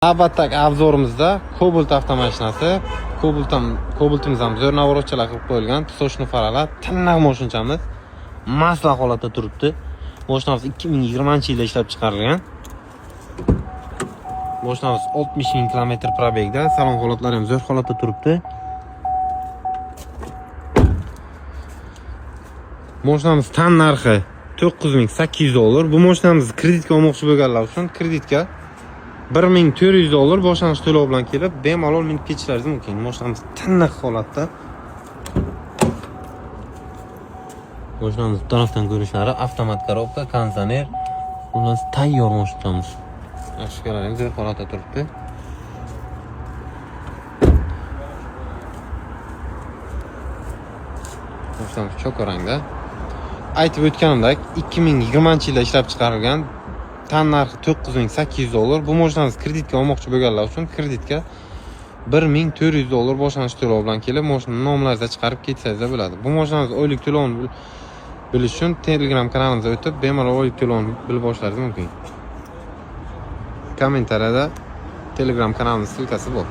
Navbatdagi obzorimizda Cobalt avtomashinasi. Cobaltimiz ham zo'r navorotchalar qilib qo'yilgan. Sochni faralat, tiniq mashinamiz. Masla holatda turibdi. Mashinamiz 2020-yilda ishlab chiqarilgan. Mashinamiz 60.000 kilometr probegda, salon holatlari ham zo'r holatda turibdi. Mashinamiz tan narxi $9.800. Bu mashinamizni kreditga olmoqchi bo'lganlar uchun kreditga $1.400 boshlang'ich to'lov bilan kelib, bemalol minib ketishlaringiz mumkin. Mashinamiz tiniq holatda. Mashinamiz tarafdan ko'rishlari avtomat korobka, konditsioner, bundan tayyor mashinamiz. Yaxshi ko'raring, zo'r holatda turibdi. Mashinamiz cho'qorangda. Aytib o'tganimdek, 2020-yilda ishlab chiqarilgan. Tan narxi $9.800. Bu mashinamizni kreditga olmoqchi bo'lganlar uchun kreditga $1.400 boshlang'ich to'lov bilan kelib, mashinani nomlaringizga chiqarib ketsangiz bo'ladi. Bu mashinamizni oylik to'lovini bilish uchun Telegram kanalimizga o'tib, bemalol oylik to'lovini bilib olishlaringiz mumkin. Kommentariyada Telegram kanalimiz silkasi bor.